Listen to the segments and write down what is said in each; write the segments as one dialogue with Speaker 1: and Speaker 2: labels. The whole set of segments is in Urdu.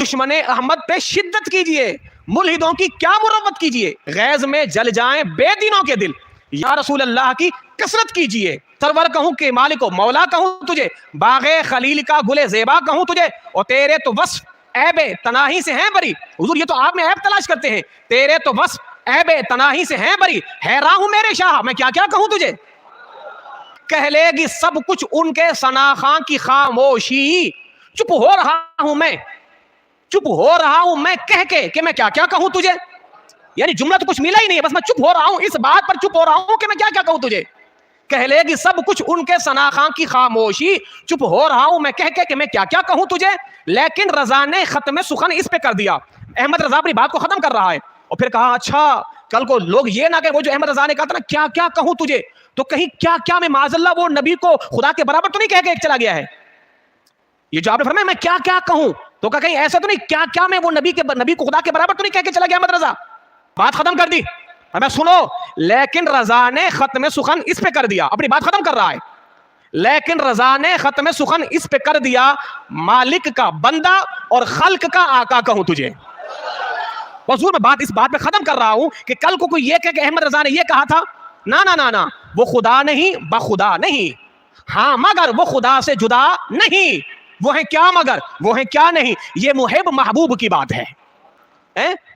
Speaker 1: دشمن احمد پہ شدت کیجئے، ملحدوں کی کیا مروت کیجئے، غیظ میں جل جائیں بے دینوں کے دل، یا رسول اللہ کی کثرت کیجئے، سرور کہوں کہ مالک و مولا کہوں تجھے، باغ خلیل کا گل زیبا کہوں تجھے، اور تیرے تو وصف عیب تناہی سے ہیں بری. حضور یہ تو آپ میں عیب تلاش کرتے ہیں، تیرے تو وصف عیب تناہی سے ہیں بری، حیران ہوں میرے شاہ میں کیا کیا کہوں تجھے. کہہ لے گی سب کچھ ان کے ثناخواں کی خاموشی، چپ ہو رہا ہوں میں، چپ ہو رہا ہوں میں کہہ کے کہ میں کیا کیا کہوں تجھے. یعنی جملہ تو کچھ ملا ہی نہیں ہے، بس میں چپ ہو رہا ہوں، اس بات پر چپ ہو رہا ہوں کہ میں کیا کیا کہوں تجھے. کہہ لے گی سب کچھ ان کے ثناخواں کی خاموشی، چپ ہو رہا ہوں میں کہہ کے کہ میں کیا کیا کہوں تجھے. لیکن رضا نے ختم سخن اس پہ کر دیا. احمد رضا اپنی بات کو ختم کر رہا ہے اور پھر کہا اچھا کل کو لوگ یہ نہ کہ وہ جو احمد رضا نے کہا تھا نا کیا کیا کہوں تجھے، تو کہیں کیا کیا میں معاذ اللہ وہ نبی کو خدا کے برابر تو نہیں کہہ کے ایک چلا گیا ہے. یہ جو آپ نے فرمایا میں کیا کیا کہوں، تو کہیں ایسا تو نہیں کیا کیا میں وہ نبی کو خدا کے برابر تو نہیں کہہ کے چلا گیا احمد رضا. بات ختم کر دی. ہمیں سنو، لیکن رضا نے ختم سخن اس پہ کر دیا، اپنی بات ختم کر رہا ہے. لیکن رضا نے ختم سخن اس پہ کر دیا، مالک کا بندہ اور خلق کا آقا کہوں تجھے. حضور میں اس بات پہ ختم کر رہا ہوں کہ کل کو کوئی یہ کہ احمد رضا نے یہ کہا تھا، نا وہ خدا نہیں بخدا نہیں، ہاں مگر وہ خدا سے جدا نہیں. وہ ہیں کیا مگر وہ ہیں کیا نہیں، یہ محب محبوب کی بات ہے.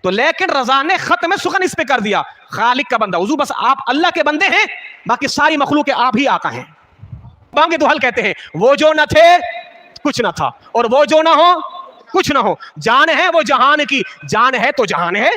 Speaker 1: تو لیکن رضا نے ختم سخن اس پہ کر دیا، خالق کا بندہ. حضور بس آپ اللہ کے بندے ہیں، باقی ساری مخلوق آپ ہی آقا ہیں. بانگے دو حل کہتے ہیں وہ جو نہ تھے کچھ نہ تھا، اور وہ جو نہ ہو کچھ نہ ہو. جان ہے وہ جہان کی، جان ہے تو جہان ہے.